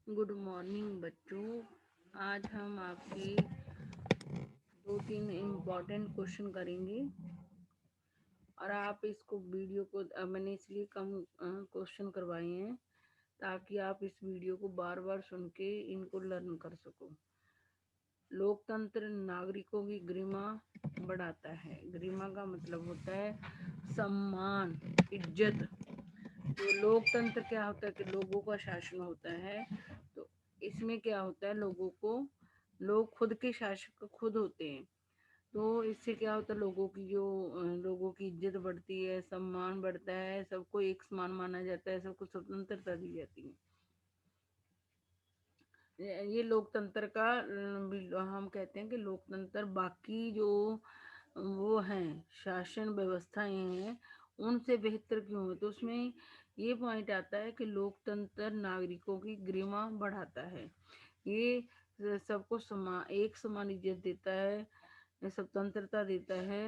Good morning बच्चों। आज हम आपके दो तीन इम्पोर्टेंट क्वेश्चन करेंगे और आप इसको वीडियो को मैंने इसलिए कम क्वेश्चन करवाए हैं ताकि आप इस वीडियो को बार बार सुन के इनको लर्न कर सको। लोकतंत्र नागरिकों की गरिमा बढ़ाता है। गरिमा का मतलब होता है सम्मान, इज्जत। तो लोकतंत्र क्या होता है कि लोगों का शासन होता है। तो इसमें क्या होता है, लोग खुद के शासक खुद होते हैं। तो इससे क्या होता है, लोगों की इज्जत बढ़ती है, सम्मान बढ़ता है, सबको एक समान माना जाता है, सबको स्वतंत्रता दी जाती है। ये लोकतंत्र का हम कहते हैं कि लोकतंत्र बाकी जो वो हैं शासन व्यवस्थाएं हैं उनसे बेहतर क्यों है। तो उसमें ये पॉइंट आता है कि लोकतंत्र नागरिकों की गरिमा बढ़ाता है। ये सबको एक समान इज्जत देता है, स्वतंत्रता देता है।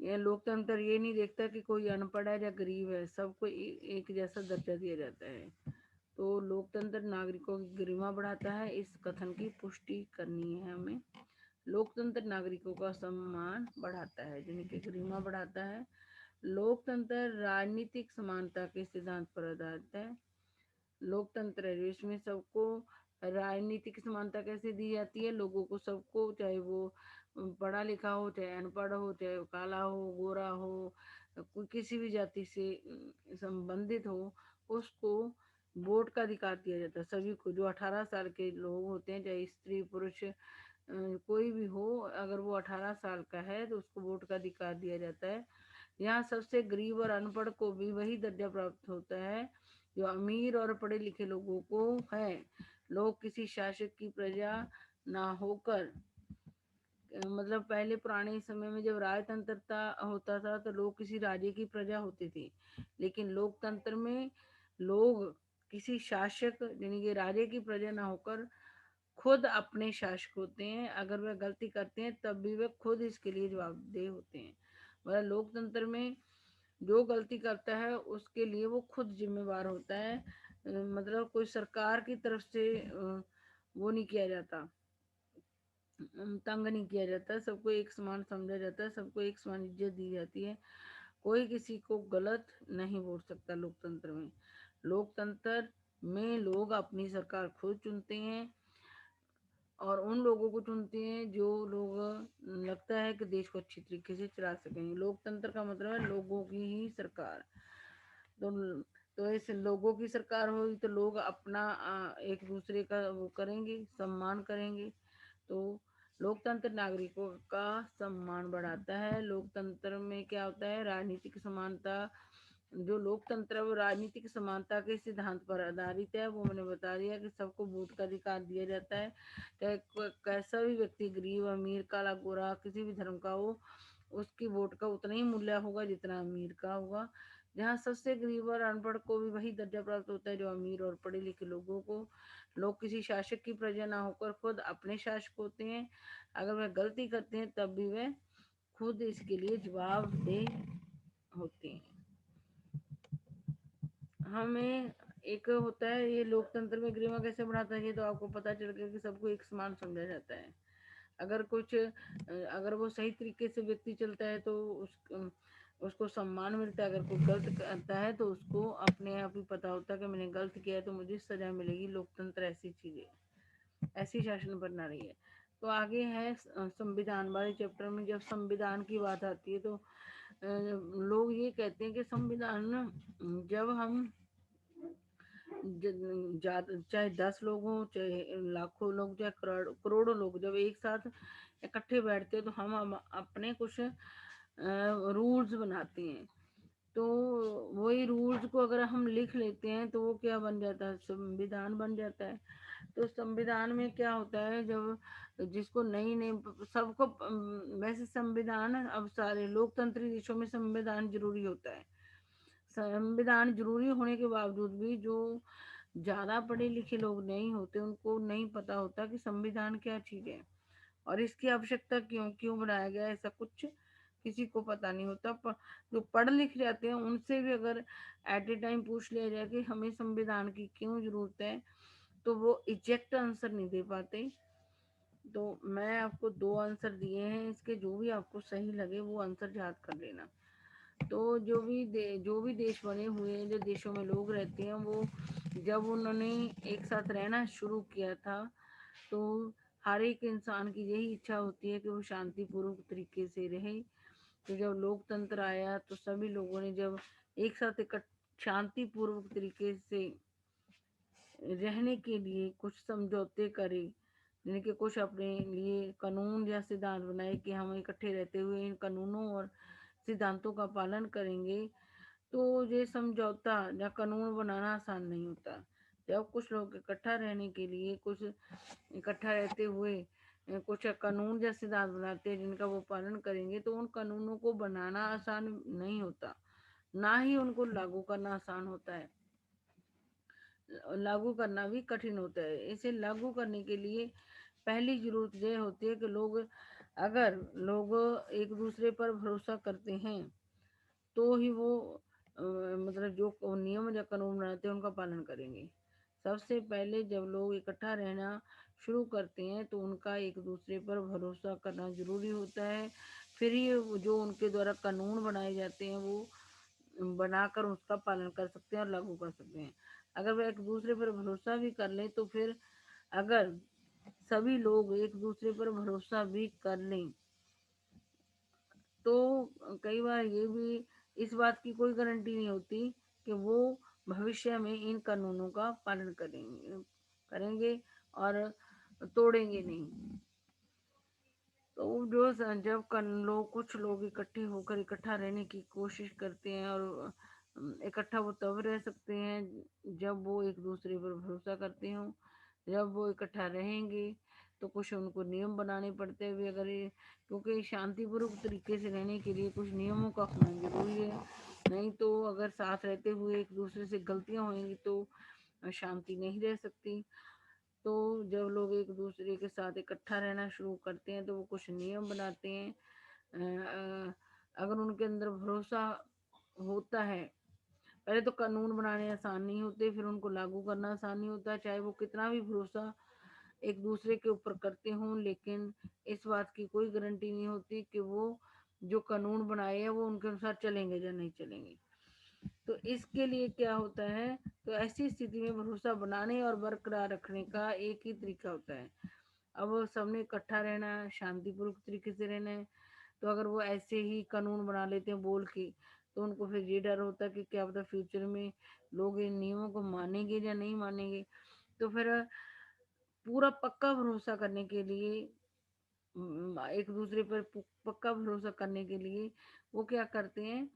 ये लोकतंत्र ये नहीं देखता कि कोई अनपढ़ है या गरीब है, सबको एक जैसा दर्जा दिया जाता है। तो लोकतंत्र नागरिकों की गरिमा बढ़ाता है, इस कथन की पुष्टि करनी है हमें। लोकतंत्र नागरिकों का सम्मान बढ़ाता है, जिनकी गरिमा बढ़ाता है। लोकतंत्र राजनीतिक समानता के सिद्धांत पर आधारित है। लोकतंत्र है इसमें सबको राजनीतिक समानता कैसे दी जाती है, लोगों को सबको, चाहे वो पढ़ा लिखा हो, चाहे अनपढ़ हो, चाहे काला हो, गोरा हो, कोई किसी भी जाति से संबंधित हो, उसको वोट का अधिकार दिया जाता है। सभी को, जो 18 साल के लोग होते हैं, चाहे स्त्री पुरुष कोई भी हो, अगर वो 18 साल का है तो उसको वोट का अधिकार दिया जाता है। यहाँ सबसे गरीब और अनपढ़ को भी वही दर्जा प्राप्त होता है जो अमीर और पढ़े लिखे लोगों को है। लोग किसी शासक की प्रजा ना होकर, मतलब पहले पुराने समय में जब राजतंत्रता होता था तो लोग किसी राज्य की प्रजा होते थे, लेकिन लोकतंत्र में लोग किसी शासक यानी कि राजे की प्रजा ना होकर खुद अपने शासक होते हैं। अगर वह गलती करते हैं तब भी वे खुद इसके लिए जवाबदेह होते हैं। मतलब लोकतंत्र में जो गलती करता है उसके लिए वो खुद जिम्मेवार होता है। मतलब कोई सरकार की तरफ से वो नहीं किया जाता, तंग नहीं किया जाता, सबको एक समान समझा जाता है, सबको एक समान इज्जत दी जाती है। कोई किसी को गलत नहीं बोल सकता। लोकतंत्र में, लोकतंत्र में लोग अपनी सरकार खुद चुनते हैं और उन लोगों को चुनते हैं जो लोग लगता है कि देश को अच्छी तरीके से चला सकेंगे। लोकतंत्र का मतलब है लोगों की ही सरकार। तो इस लोगों की सरकार होगी तो लोग अपना एक दूसरे का वो करेंगे, सम्मान करेंगे। तो लोकतंत्र नागरिकों का सम्मान बढ़ाता है। लोकतंत्र में क्या होता है, राजनीतिक समानता। जो लोकतंत्र है वो राजनीतिक समानता के सिद्धांत पर आधारित है। वो मैंने बता दिया कि सबको वोट का अधिकार दिया जाता है, चाहे कैसा भी व्यक्ति, गरीब अमीर, काला गोरा, किसी भी धर्म का हो, उसकी वोट का उतना ही मूल्य होगा जितना अमीर का होगा। जहाँ सबसे गरीब और अनपढ़ को भी वही दर्जा प्राप्त होता है जो अमीर और पढ़े लिखे लोगों को। लोग किसी शासक की प्रजा ना होकर खुद अपने शासक होते हैं। अगर वह गलती करते हैं तब भी वह खुद इसके लिए जवाबदेह होते हैं। हमें एक होता है ये लोकतंत्र में गरिमा कैसे बढ़ाता है, ये तो आपको पता चल गया कि सबको एक समान समझा जाता है। अगर वो सही तरीके से व्यक्ति चलता है तो उसको सम्मान मिलता है। अगर कोई गलत करता है तो उसको अपने आप ही पता होता है कि मैंने गलत किया है तो मुझे सजा मिलेगी। लोकतंत्र ऐसी चीज है, ऐसी शासन प्रणाली है। तो आगे है संविधान वाले चैप्टर में। जब संविधान की बात आती है तो लोग ये कहते हैं कि संविधान, जब हम चाहे 10 लोग हों, चाहे लाखों लोग, चाहे करोड़ों लोग जब एक साथ इकट्ठे बैठते हैं तो हम अपने कुछ रूल्स बनाते हैं। तो वही रूल्स को अगर हम लिख लेते हैं तो वो क्या बन जाता है, संविधान बन जाता है। तो संविधान में क्या होता है, जब जिसको नई नई सबको वैसे संविधान, अब सारे लोकतंत्री देशों में संविधान जरूरी होता है। संविधान जरूरी होने के बावजूद भी जो ज्यादा पढ़े लिखे लोग नहीं होते उनको नहीं पता होता कि संविधान क्या चीज है और इसकी आवश्यकता क्यों क्यों बनाया गया है, ऐसा कुछ किसी को पता नहीं होता। जो पढ़ लिख जाते हैं उनसे भी अगर एट ए टाइम पूछ लिया जाए कि हमें संविधान की क्यों जरूरत है, तो वो एग्जैक्ट आंसर नहीं दे पाते। तो मैं आपको दो आंसर दिए हैं, इसके जो भी आपको सही लगे वो आंसर याद कर लेना। तो जो भी देश बने हुए हैं, जो देशों में लोग रहते हैं, वो जब उन्होंने एक साथ रहना शुरू किया था, तो हर एक इंसान की यही इच्छा होती है कि वो शांतिपूर्वक तरीके से रहे। तो जब लोकतंत्र आया तो सभी लोगों ने जब एक साथ शांतिपूर्वक तरीके से रहने के लिए कुछ समझौते करे, यानी कि कुछ अपने लिए कानून या सिद्धांत बनाए कि हम इकट्ठे रहते हुए इन कानूनों और सिद्धांतों का पालन करेंगे, तो ये समझौता या कानून बनाना आसान नहीं होता। जब कुछ लोग इकट्ठा रहने के लिए, कुछ इकट्ठा रहते हुए कुछ कानून या सिद्धांत बनाते हैं जिनका वो पालन करेंगे, तो उन कानूनों को बनाना आसान नहीं होता, ना ही उनको लागू करना आसान होता है। लागू करना भी कठिन होता है। इसे लागू करने के लिए पहली जरूरत ये होती है कि अगर लोग एक दूसरे पर भरोसा करते हैं, तो ही वो मतलब जो नियम या कानून बनाते हैं उनका पालन करेंगे। सबसे पहले जब लोग इकट्ठा रहना शुरू करते हैं तो उनका एक दूसरे पर भरोसा करना जरूरी होता है। फिर ही जो उनके द्वारा कानून बनाए जाते हैं वो बनाकर उसका पालन कर सकते हैं और लागू कर सकते हैं। अगर वह एक दूसरे पर भरोसा भी कर लें, तो फिर अगर सभी लोग एक दूसरे पर भरोसा भी कर लें, तो कई बार ये भी इस बात की कोई गारंटी नहीं होती कि वो भविष्य में इन कानूनों का पालन करेंगे और तोड़ेंगे नहीं। तो जब लोग कुछ लोग इकट्ठे होकर इकट्ठा रहने की कोशिश करते हैं, और इकट्ठा वो तब रह सकते हैं जब वो एक दूसरे पर भरोसा करते हों। जब वो इकट्ठा रहेंगे तो कुछ उनको नियम बनाने पड़ते हैं अगर ये, क्योंकि शांतिपूर्वक तरीके से रहने के लिए कुछ नियमों का होना जरूरी है। नहीं तो अगर साथ रहते हुए एक दूसरे से गलतियां होंगी तो शांति नहीं रह सकती। तो जब लोग एक दूसरे के साथ इकट्ठा रहना शुरू करते हैं तो वो कुछ नियम बनाते हैं। अगर उनके अंदर भरोसा होता है, पहले तो कानून बनाने आसान नहीं होते, फिर उनको लागू करना आसान नहीं होता, चाहे वो कितना भी भरोसा एक दूसरे के ऊपर करते हों, लेकिन इस बात की कोई गारंटी नहीं होती कि वो जो कानून बनाए हैं वो उनके अनुसार चलेंगे या नहीं चलेंगे। तो इसके लिए क्या होता है, तो ऐसी स्थिति में भरोसा बनाने और बरकरार रखने का एक ही तरीका होता है। अब सबने इकट्ठा रहना है, शांतिपूर्वक तरीके से रहना है, तो अगर वो ऐसे ही कानून बना लेते हैं बोल के, तो उनको फिर ये डर होता है कि क्या पता फ्यूचर में लोग इन नियमों को मानेंगे या नहीं मानेंगे। तो फिर पूरा पक्का भरोसा करने के लिए, एक दूसरे पर पक्का भरोसा करने के लिए वो क्या करते हैं,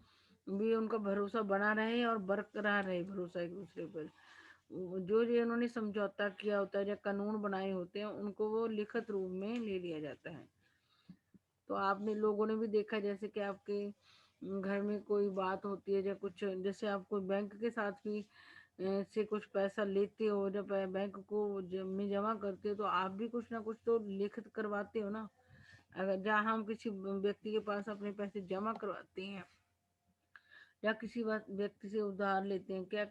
भी उनका भरोसा बना रहे और बरकरार रहे भरोसा एक दूसरे पर। जो ये उन्होंने समझौता किया होता है या कानून बनाए होते हैं उनको वो लिखित रूप में ले लिया जाता है। तो आपने लोगों ने भी देखा, जैसे कि आपके घर में कोई बात होती है या कुछ, जैसे आप कोई बैंक के साथ भी से कुछ पैसा लेते हो, जब बैंक को में जमा करते हो, तो आप भी कुछ ना कुछ तो लिखित करवाते हो ना। अगर जहाँ हम किसी व्यक्ति के पास अपने पैसे जमा करवाते हैं या किसी व्यक्ति से उधार लेते हैं, क्या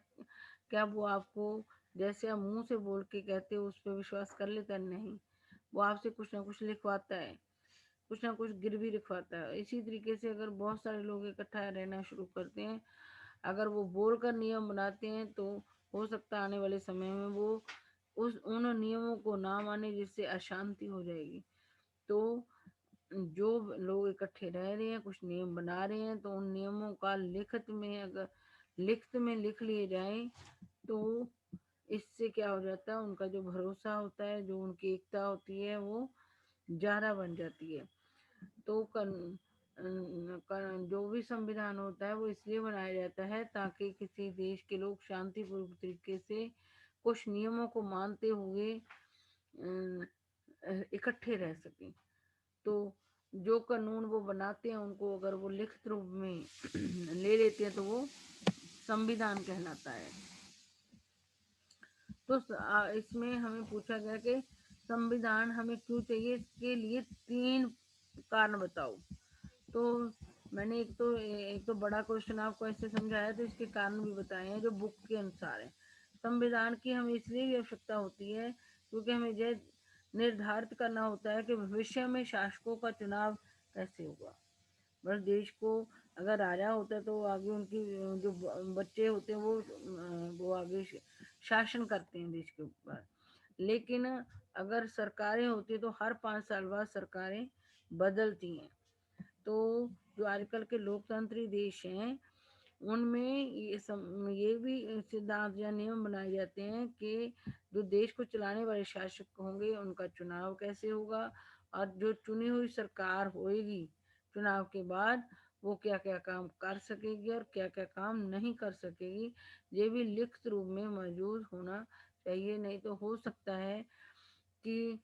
क्या वो आपको जैसे आप मुंह से बोल के कहते हो उस पर विश्वास कर लेता है? नहीं, वो आपसे कुछ ना कुछ लिखवाता है, कुछ ना कुछ गिरवी रखवाता है। इसी तरीके से अगर बहुत सारे लोग इकट्ठा रहना शुरू करते हैं, अगर वो बोल कर नियम बनाते हैं, तो हो सकता है आने वाले समय में वो उन नियमों को ना माने, जिससे अशांति हो जाएगी। तो जो लोग इकट्ठे रह रहे हैं, कुछ नियम बना रहे हैं, तो उन नियमों का लिखित में लिख लिए जाए, तो इससे क्या हो जाता है, उनका जो भरोसा होता है, जो उनकी एकता होती है, वो ज्यादा बन जाती है। तो जो भी संविधान होता है वो इसलिए बनाया जाता है ताकि किसी देश के लोग शांतिपूर्वक तरीके से कुछ नियमों को मानते हुए इकट्ठे रह सकें। तो जो कानून वो बनाते हैं उनको अगर वो लिखित रूप में ले लेते हैं तो वो संविधान कहलाता है। तो इसमें हमें पूछा गया कि संविधान हमें क्यों चाहिए, इसके लिए 3 कारण बताओ। तो मैंने एक तो बड़ा क्वेश्चन आपको ऐसे समझाया, तो इसके कारण भी बताए हैं जो बुक के अनुसार है। संविधान की हमें इसलिए भी आवश्यकता होती है क्योंकि हमें यह निर्धारित करना होता है कि भविष्य में शासकों का चुनाव कैसे होगा। बस देश को अगर राजा होता है तो आगे उनकी जो बच्चे होते हैं वो आगे शासन करते हैं देश के ऊपर। लेकिन अगर सरकारें होती है तो हर 5 साल बाद सरकारें बदलती हैं। तो जो आजकल के लोकतंत्री देश हैं उनमें ये भी सिद्धांत या नियम बनाए जाते हैं कि जो देश को चलाने वाले शासक होंगे उनका चुनाव कैसे होगा, और जो चुनी हुई सरकार होएगी चुनाव के बाद वो क्या क्या काम कर सकेगी और क्या क्या काम नहीं कर सकेगी, ये भी लिखित रूप में मौजूद होना चाहिए। नहीं तो हो सकता है कि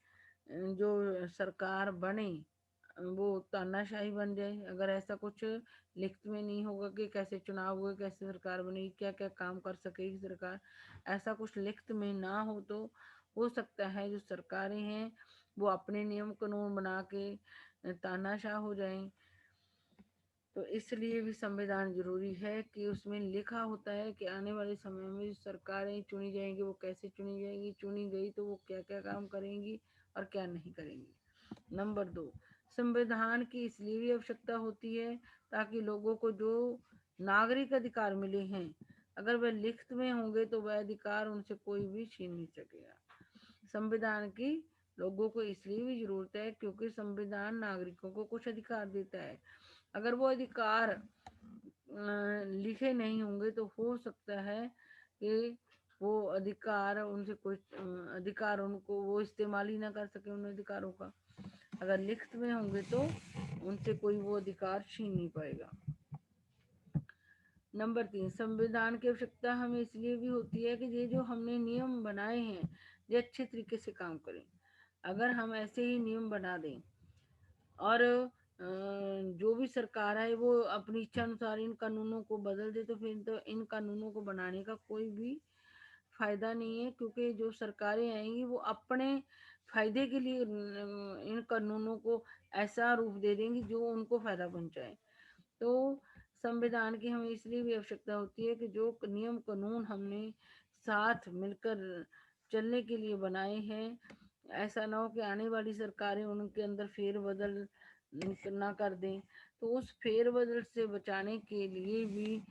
जो सरकार बने वो तानाशाही बन जाए। अगर ऐसा कुछ लिखित में नहीं होगा कि कैसे चुनाव हुए, कैसे सरकार बनेगी, क्या क्या काम कर सकेगी सरकार, ऐसा कुछ लिखित में ना हो तो हो सकता है जो सरकारें हैं वो अपने नियम कानून बना के तानाशाह हो जाएं। तो इसलिए भी संविधान जरूरी है कि उसमें लिखा होता है कि आने वाले समय में जो सरकारें चुनी जाएंगी वो कैसे चुनी जाएंगी, चुनी गई तो वो क्या क्या काम करेंगी और क्या नहीं करेंगी। नंबर 2, संविधान की इसलिए भी आवश्यकता होती है ताकि लोगों को जो नागरिक अधिकार मिले हैं अगर वह लिखित में होंगे तो वह अधिकार उनसे कोई भी छीन नहीं सकेगा। संविधान की लोगों को इसलिए भी जरूरत है क्योंकि संविधान नागरिकों को कुछ अधिकार देता है। अगर वो अधिकार लिखे नहीं होंगे तो हो सकता है कि वो अधिकार उनसे कोई अधिकार उनको वो इस्तेमाल ही ना कर सके उन अधिकारों का। अगर लिखित में होंगे तो उनसे कोई वो अधिकार छीन नहीं पाएगा। नंबर 3, संविधान की आवश्यकता हमें इसलिए भी होती है कि ये जो हमने नियम बनाए हैं ये अच्छे तरीके से काम करें। अगर हम ऐसे ही नियम बना दें और जो भी सरकार है वो अपनी इच्छा अनुसार इन कानूनों को बदल दे तो फिर तो इन कानूनों को बनाने का कोई भी फायदा नहीं है, क्योंकि जो सरकारें आएंगी वो अपने फायदे के लिए इन कानूनों को ऐसा रूप दे देंगी जो उनको फायदा पहुंचाए। तो संविधान की हमें इसलिए भी आवश्यकता होती है कि जो नियम कानून हमने साथ मिलकर चलने के लिए बनाए हैं ऐसा ना हो कि आने वाली सरकारें उनके अंदर फेरबदल ना कर दें। तो उस फेरबदल से बचाने के लिए भी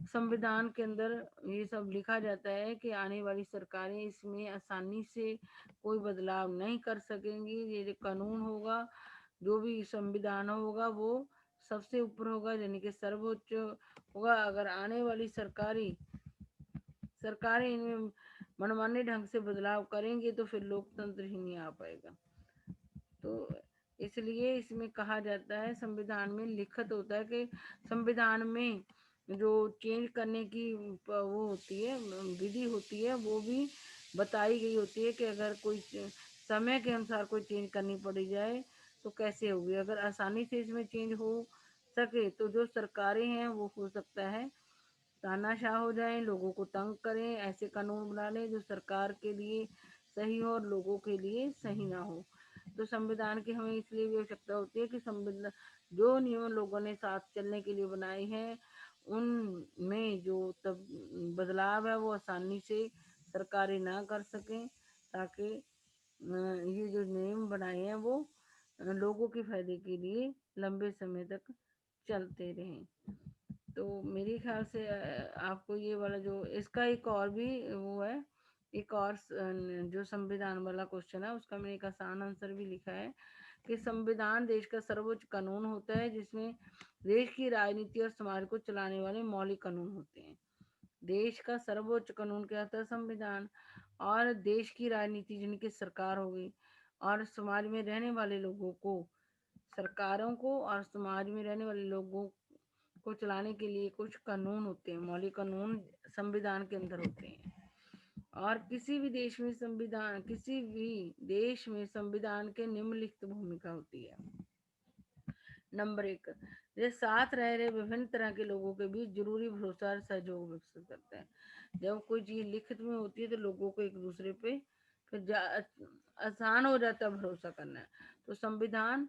संविधान के अंदर ये सब लिखा जाता है कि आने वाली सरकारें इसमें आसानी से कोई बदलाव नहीं कर सकेंगी। ये जो कानून होगा, जो भी संविधान होगा वो सबसे ऊपर होगा, यानी कि सर्वोच्च होगा। अगर आने वाली सरकारें इनमें मनमाने ढंग से बदलाव करेंगे तो फिर लोकतंत्र ही नहीं आ पाएगा। तो इसलिए इसमें कहा जाता है, संविधान में लिखित होता है कि संविधान में जो चेंज करने की वो होती है विधि होती है वो भी बताई गई होती है कि अगर कोई समय के अनुसार कोई चेंज करनी पड़ी जाए तो कैसे होगी। अगर आसानी से इसमें चेंज हो सके तो जो सरकारें हैं वो हो सकता है तानाशाह हो जाएं, लोगों को तंग करें, ऐसे कानून बना लें जो सरकार के लिए सही हो और लोगों के लिए सही ना हो। तो संविधान की हमें इसलिए भी आवश्यकता होती है कि संविधान जो नियम लोगों ने साथ चलने के लिए बनाए हैं उनमें जो तब बदलाव है वो आसानी से सरकारें ना कर सकें, ताकि ये जो नियम बनाए हैं वो लोगों के फायदे के लिए लंबे समय तक चलते रहें। तो मेरे ख्याल से आपको ये वाला जो इसका एक और भी वो है, एक और जो संविधान वाला क्वेश्चन है उसका मैंने एक आसान आंसर भी लिखा है कि संविधान देश का सर्वोच्च कानून होता है जिसमें देश की राजनीति और समाज को चलाने वाले मौलिक कानून होते हैं। देश का सर्वोच्च कानून क्या होता है? संविधान। और देश की राजनीति जिनकी सरकार होगी और समाज में रहने वाले लोगों को, सरकारों को और समाज में रहने वाले लोगों को चलाने के लिए कुछ कानून होते हैं, मौलिक कानून संविधान के अंदर होते हैं। और किसी भी देश में संविधान के निम्नलिखित भूमिका होती है। नंबर 1, ये साथ रह रहे विभिन्न तरह के लोगों के बीच जरूरी भरोसा और सहयोग विकसित करता है। जब कोई चीज लिखित में होती है तो लोगों को एक दूसरे पे फिर आसान हो जाता है भरोसा करना है। तो संविधान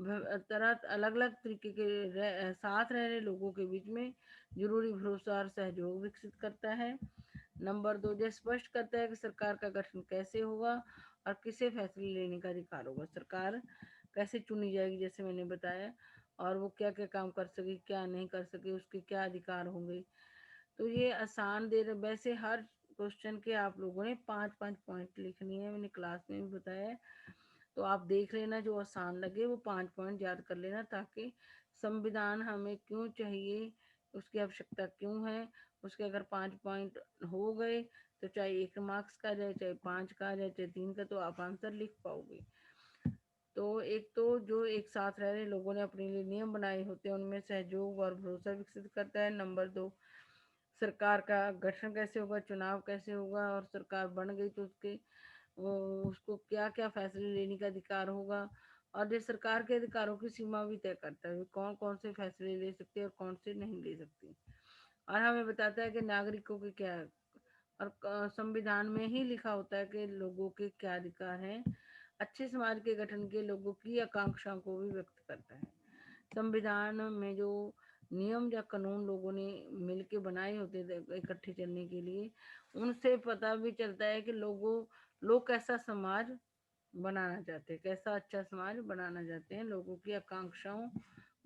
तरह अलग अलग तरीके के साथ रह रहे लोगों के बीच में जरूरी भरोसा और सहयोग विकसित करता है। नंबर 2, जो स्पष्ट करता है कि सरकार का गठन कैसे होगा और किसे फैसले लेने का अधिकार होगा। सरकार कैसे चुनी जाएगी, जैसे मैंने बताया, और वो क्या क्या काम कर सके, क्या नहीं कर सके, उसके क्या अधिकार होंगे। तो ये आसान दे रहे। वैसे हर क्वेश्चन के आप लोगों ने 5-5 पॉइंट लिखनी है, मैंने क्लास में भी बताया है। तो आप देख लेना, जो आसान लगे वो 5 पॉइंट याद कर लेना, ताकि संविधान हमें क्यों चाहिए, उसकी आवश्यकता क्यों है, उसके अगर 5 पॉइंट हो गए तो चाहे 1 मार्क्स का जाए, चाहे 5 का जाए, चाहे 3 का, तो आप आंसर लिख पाओगे। तो एक तो जो एक साथ रह रहे लोगों ने अपने लिए नियम बनाए होते हैं, उनमें सहयोग और भरोसा विकसित करता है। नंबर 2, सरकार का गठन कैसे होगा, चुनाव कैसे होगा, और सरकार बन गई तो वो उसको क्या क्या फैसले लेने का अधिकार होगा। और ये सरकार के अधिकारों की सीमा भी तय करता है, कौन कौन से फैसले ले सकते हैं और कौन से नहीं ले सकते। और हमें बताता है कि नागरिकों के क्या, और संविधान में ही लिखा होता है कि लोगों के क्या अधिकार हैं। अच्छे समाज के गठन के लोगों की आकांक्षाओं को भी व्यक्त करता है। संविधान में जो नियम या कानून लोगों ने मिलके बनाए होते थे इकट्ठे चलने के लिए, उनसे पता भी चलता है कि लोग कैसा समाज बनाना चाहते हैं, कैसा अच्छा समाज बनाना चाहते हैं। लोगों की आकांक्षाओं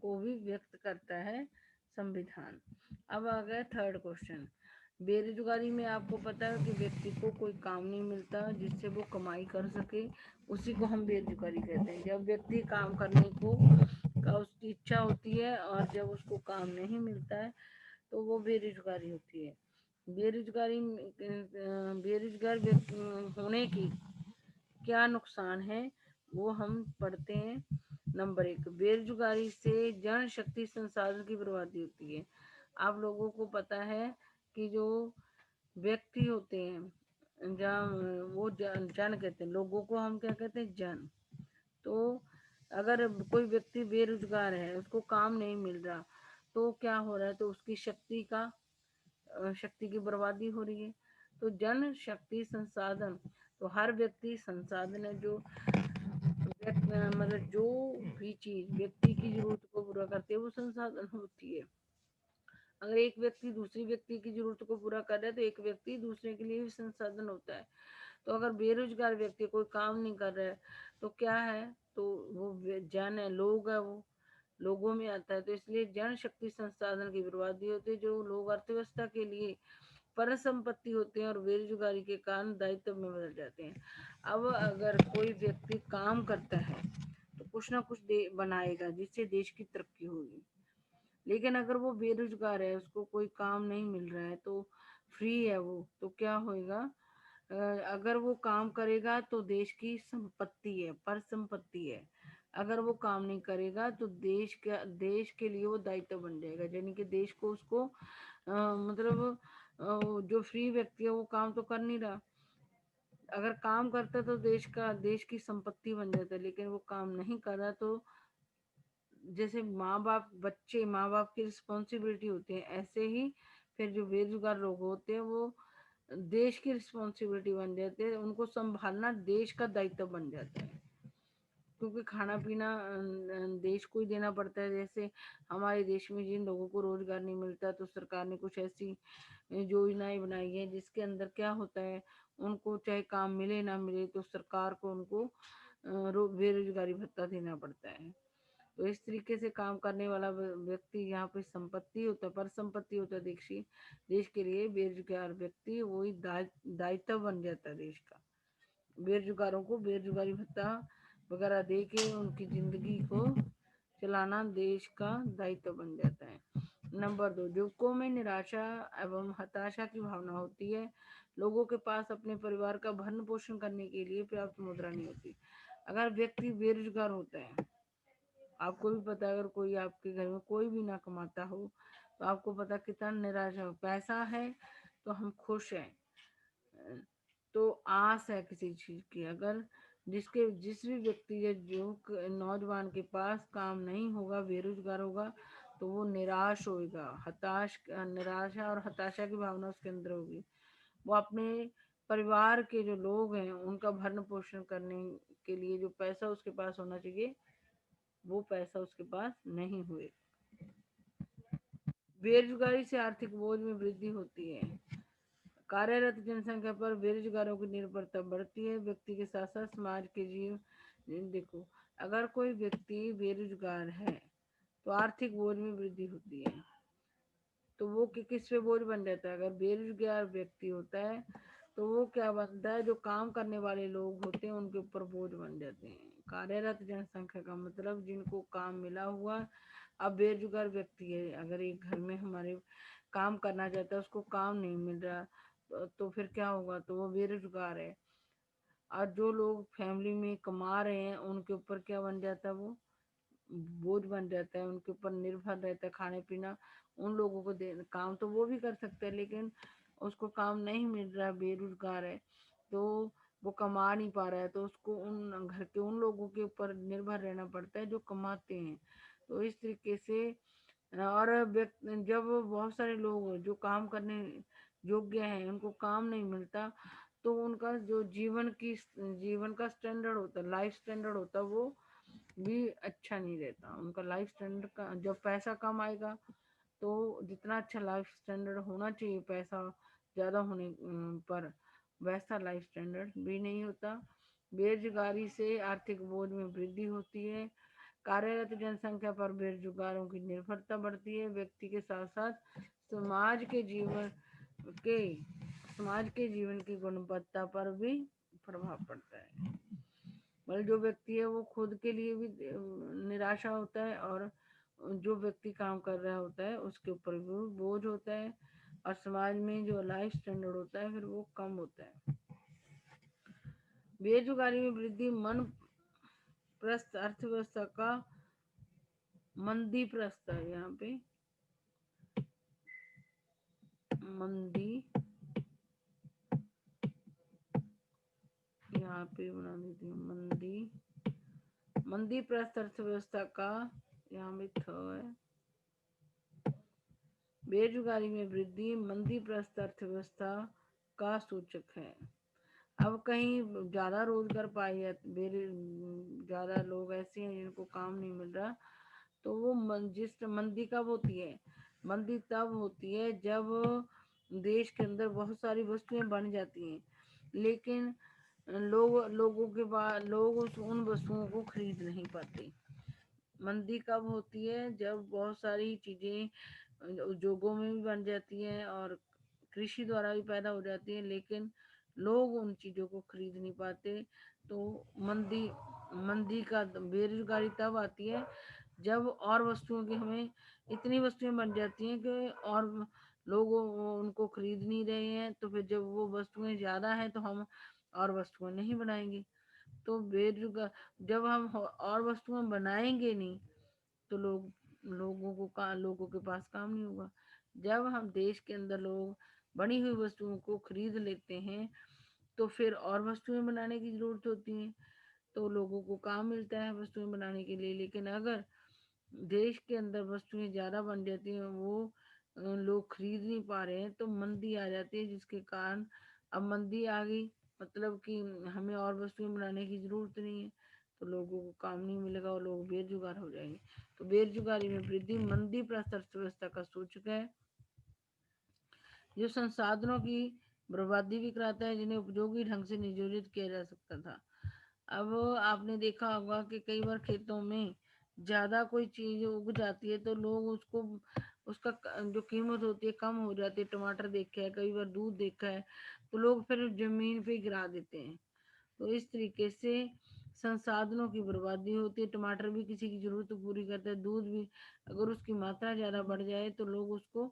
को भी व्यक्त करता है संविधान। अब आ गया थर्ड क्वेश्चन। बेरोजगारी में आपको पता है कि व्यक्ति को कोई काम नहीं मिलता जिससे वो कमाई कर सके, उसी को हम बेरोजगारी कहते हैं। जब व्यक्ति काम करने को का उसकी इच्छा होती है और जब उसको काम नहीं मिलता है तो वो बेरोजगारी होती है। बेरोजगारी बेरोजगार होने की क्या नुकसान है, वो हम पढ़ते हैं। नंबर 1, बेरोजगारी से जनशक्ति संसाधन की बर्बादी होती है। आप लोगों को पता है कि जो व्यक्ति होते हैं, जहाँ वो जन कहते हैं, लोगों को हम क्या कहते हैं, जन। तो अगर कोई व्यक्ति बेरोजगार है, उसको काम नहीं मिल रहा, तो क्या हो रहा है, तो उसकी शक्ति की बर्बादी हो रही है। तो जन शक्ति संसाधन, तो हर व्यक्ति संसाधन है, जो मतलब जो भी चीज व्यक्ति की जरूरत को पूरा करती है वो संसाधन होती है। अगर एक व्यक्ति दूसरी व्यक्ति की जरूरत को पूरा कर रहा है तो एक व्यक्ति दूसरे के लिए भी संसाधन होता है। तो अगर बेरोजगार व्यक्ति कोई काम नहीं कर रहा है तो क्या है, तो वो जन है, लोग है, वो लोगों में आता है। तो इसलिए जन शक्ति संसाधन की बर्बादी होती है। जो लोग अर्थव्यवस्था के लिए पर संपत्ति होते हैं और बेरोजगारी के कारण दायित्व में बदल जाते हैं। अब अगर कोई व्यक्ति काम करता है तो कुछ ना कुछ बनाएगा जिससे देश की तरक्की होगी। लेकिन अगर वो बेरोजगार है, उसको कोई काम नहीं मिल रहा है, तो फ्री है वो, तो क्या होएगा, अगर वो काम करेगा तो देश की संपत्ति है, पर संपत्ति है। अगर वो काम नहीं करेगा तो देश के लिए वो दायित्व बन जाएगा, यानी कि देश को उसको मतलब जो फ्री व्यक्ति है वो काम तो कर नहीं रहा। अगर काम करता तो देश की संपत्ति बन जाता, लेकिन वो काम नहीं कर रहा। तो जैसे माँ बाप की रिस्पॉन्सिबिलिटी होती है, ऐसे ही फिर जो बेरोजगार लोग होते हैं वो देश की रिस्पॉन्सिबिलिटी बन जाते हैं, उनको संभालना देश का दायित्व बन जाता है। क्योंकि खाना पीना देश को ही देना पड़ता है। जैसे हमारे देश में जिन लोगों को रोजगार नहीं मिलता, तो सरकार ने कुछ ऐसी योजनाएं बनाई है जिसके अंदर क्या होता है, उनको चाहे काम मिले ना मिले तो सरकार को उनको बेरोजगारी भत्ता देना पड़ता है। तो इस तरीके से काम करने वाला व्यक्ति यहाँ पे संपत्ति होता है, पर संपत्ति होता है देश के लिए। बेरोजगार व्यक्ति वही दायित्व बन जाता है देश का। बेरोजगारों को बेरोजगारी भत्ता वगैरह दे के उनकी जिंदगी को चलाना देश का दायित्व बन जाता है। नंबर 2, युवकों में निराशा एवं हताशा की भावना होती है। लोगों के पास अपने परिवार का भरण पोषण करने के लिए पर्याप्त मुद्रा नहीं होती। अगर व्यक्ति बेरोजगार होता है, आपको भी पता है, अगर कोई आपके घर में कोई भी ना कमाता हो तो आपको पता कितना निराशा हो। पैसा है तो हम खुश हैं, तो आस है किसी चीज की। अगर जिस भी व्यक्ति या जो नौजवान के पास काम नहीं होगा, बेरोजगार होगा, तो वो निराश होएगा, निराशा और हताशा की भावना उसके अंदर होगी। वो अपने परिवार के जो लोग हैं उनका भरण पोषण करने के लिए जो पैसा उसके पास होना चाहिए वो पैसा उसके पास नहीं हुए। बेरोजगारी से आर्थिक बोझ में वृद्धि होती है। कार्यरत जनसंख्या पर बेरोजगारों की निर्भरता बढ़ती है। व्यक्ति के साथ साथ समाज के जीव देखो, अगर कोई व्यक्ति बेरोजगार है तो आर्थिक बोझ में वृद्धि होती है। तो वो किस पे बोझ बन जाता है? अगर बेरोजगार व्यक्ति होता है तो वो क्या बनता है? जो काम करने वाले लोग होते हैं उनके ऊपर बोझ बन जाते हैं। कार्यरत जनसंख्या का मतलब जिनको काम मिला हुआ। अब बेरोजगार व्यक्ति है, अगर एक घर में हमारे काम करना चाहता है, उसको काम नहीं मिल रहा, तो फिर क्या होगा? तो वो बेरोजगार है। और जो लोग फैमिली में कमा रहे हैं उनके ऊपर क्या बन जाता है? वो बोझ बन जाता है, उनके ऊपर निर्भर रहता है खाने पीना। उन लोगों को दे काम तो वो भी कर सकते हैं, लेकिन उसको काम नहीं मिल रहा, बेरोजगार है, तो वो कमा नहीं पा रहा है, तो उसको उन घर के उन लोगों के ऊपर निर्भर रहना पड़ता है जो कमाते हैं। तो इस तरीके से और जब बहुत सारे लोग जो काम करने योग्य हैं उनको काम नहीं मिलता, तो उनका जो जीवन का स्टैंडर्ड होता है, लाइफ स्टैंडर्ड होता है, वो भी अच्छा नहीं रहता। उनका लाइफ स्टैंडर्ड का जब पैसा कम आएगा तो जितना अच्छा लाइफ स्टैंडर्ड होना चाहिए पैसा ज़्यादा होने पर वैसा लाइफ स्टैंडर्ड भी नहीं होता। बेरोजगारी से आर्थिक बोझ में वृद्धि होती है। कार्यरत जनसंख्या पर बेरोजगारों की निर्भरता बढ़ती है। व्यक्ति के साथ साथ समाज के जीवन के समाज के जीवन की गुणवत्ता पर भी प्रभाव पड़ता है। मतलब जो व्यक्ति है वो खुद के लिए भी निराशा होता है, और जो व्यक्ति काम कर रहा होता है उसके ऊपर भी बोझ होता है, और समाज में जो लाइफ स्टैंडर्ड होता है फिर वो कम होता है। बेरोजगारी में वृद्धि मन प्रस्थ अर्थव्यवस्था का मंदी प्रस्थ है। यहाँ पे मंदी, यहाँ पे बना देती हूँ मंदी प्रस्थ अर्थव्यवस्था का, यहाँ में है। बेरोजगारी में वृद्धि मंदी प्रस्थ अर्थव्यवस्था का सूचक है। अब कहीं ज्यादा रोजगार पाए जाते, ज्यादा लोग ऐसे हैं जिनको काम नहीं मिल रहा, तो वो जिस मंदी कब होती है? मंदी तब होती है जब देश के अंदर बहुत सारी वस्तुएं बन जाती हैं, लेकिन लोगों के बाद लोग उन वस्तुओं को खरीद नहीं पाते। मंदी कब होती है? जब बहुत सारी चीजें उद्योगों में भी बन जाती हैं और कृषि द्वारा भी पैदा हो जाती है, लेकिन लोग उन चीजों को खरीद नहीं पाते। तो मंदी मंदी का बेरोजगारी तब आती है जब और वस्तुओं की हमें इतनी वस्तुएं बन जाती हैं कि और लोग उनको खरीद नहीं रहे हैं, तो फिर जब वो वस्तुएं ज्यादा हैं तो हम और वस्तुएं नहीं बनाएंगे। तो बेरोजगार जब हम और वस्तुएं बनाएंगे नहीं तो लोगों के पास काम नहीं होगा। जब हम देश के अंदर लोग बनी हुई वस्तुओं को खरीद लेते हैं तो फिर और वस्तुएं बनाने की जरूरत होती है, तो लोगों को काम मिलता है वस्तुएं बनाने के लिए। लेकिन अगर देश के अंदर वस्तुएं ज्यादा बन जाती हैं, वो लोग खरीद नहीं पा रहे हैं, तो मंदी आ जाती है, जिसके कारण अब मंदी आ गई, मतलब कि हमें और वस्तुएं बनाने की जरूरत नहीं है, तो लोगों को काम नहीं मिलेगा और लोग बेरोजगार हो जाएंगे। तो बेरोजगारी में वृद्धि मंदी प्रस्थ अर्थव्यवस्था का सूचक है, जो संसाधनों की बर्बादी भी कराता है जिन्हें उपयोगी ढंग से नियोजित किया जा सकता था। अब आपने देखा होगा कि कई बार खेतों में ज्यादा कोई चीज उग जाती है तो लोग उसको उसका जो कीमत होती है कम हो जाती है। टमाटर देखा है, कई बार दूध देखा है, तो लोग फिर जमीन पे गिरा देते हैं। तो इस तरीके से संसाधनों की बर्बादी होती है। टमाटर भी किसी की जरूरत पूरी करता है, दूध भी अगर उसकी मात्रा ज्यादा बढ़ जाए तो लोग उसको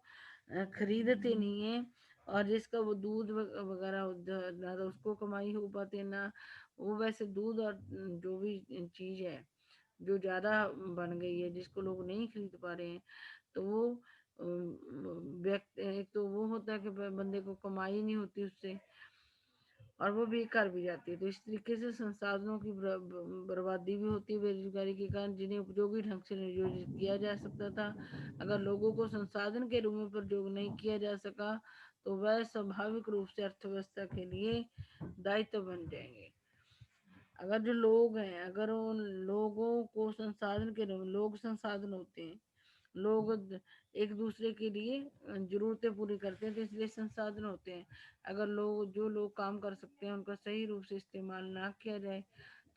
खरीदते नहीं है, और जिसका वो दूध वगैरह ना तो उसको कमाई हो पाती है, ना वो वैसे दूध और जो भी चीज है जो ज्यादा बन गई है जिसको लोग नहीं खरीद पा रहे हैं, तो वो व्यक्ति एक तो वो होता है कि बंदे को कमाई नहीं होती उससे, और वो बेकार भी जाती है। तो इस तरीके से संसाधनों की बर्बादी भी होती है बेरोजगारी के कारण, जिन्हें उपयोगी ढंग से नियोजित किया जा सकता था। अगर लोगों को संसाधन के रूप में प्रयोग नहीं किया जा सका तो वह स्वाभाविक रूप से अर्थव्यवस्था के लिए दायित्व बन जाएंगे। अगर जो लोग हैं, अगर उन लोगों को संसाधन के लोग संसाधन होते हैं, लोग एक दूसरे के लिए जरूरतें पूरी करते हैं, तो इसलिए संसाधन होते हैं। अगर जो लोग काम कर सकते हैं उनका सही रूप से इस्तेमाल ना किया जाए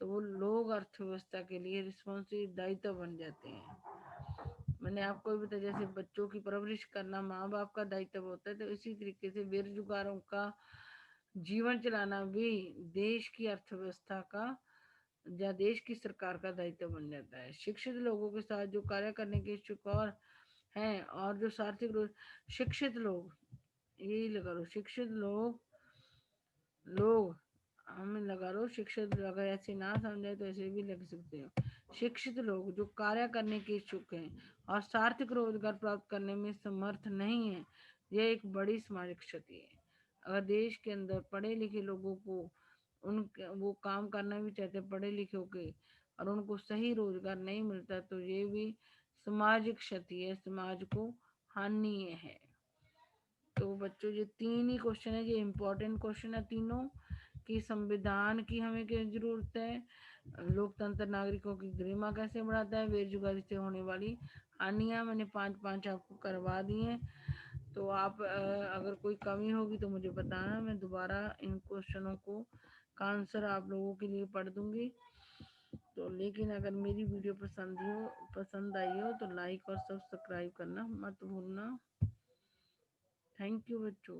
तो वो लोग अर्थव्यवस्था के लिए रिस्पॉन्सिबिलिटी दायित्व बन जाते हैं। मैंने आपको भी बताया, जैसे बच्चों की परवरिश करना माँ बाप का दायित्व होता है, तो इसी तरीके से बेरोजगारों का जीवन चलाना भी देश की अर्थव्यवस्था का या देश की सरकार का दायित्व बन जाता है। शिक्षित लोगों के साथ जो कार्य करने के इच्छुक और हैं, और जो सार्थिक रूप शिक्षित लोग, यही लगा लो शिक्षित लोग, लोग हमें लगा लो शिक्षित, अगर ऐसे ना समझे तो ऐसे भी लग सकते हो। शिक्षित लोग जो कार्य करने के इच्छुक हैं और सार्थक रोजगार प्राप्त करने में समर्थ नहीं है, यह एक बड़ी सामाजिक क्षति है। अगर देश के अंदर पढ़े लिखे लोगों को उन वो काम करना भी चाहते पढ़े लिखे के, और उनको सही रोजगार नहीं मिलता, तो ये भी सामाजिक क्षति है, समाज को हानि है। तो बच्चों ये तीन ही क्वेश्चन है, ये इम्पोर्टेंट क्वेश्चन है तीनों, कि संविधान की हमें क्या जरूरत है, लोकतंत्र नागरिकों की गरिमा कैसे बढ़ाता है, बेरोजगारी से होने वाली हानियां, मैंने पांच पांच आपको करवा दी हैं। तो आप अगर कोई कमी होगी तो मुझे बताना, मैं दोबारा इन क्वेश्चनों को का आंसर आप लोगों के लिए पढ़ दूंगी। तो लेकिन अगर मेरी वीडियो पसंद आई हो तो लाइक और सब्सक्राइब करना मत भूलना। थैंक यू बच्चों।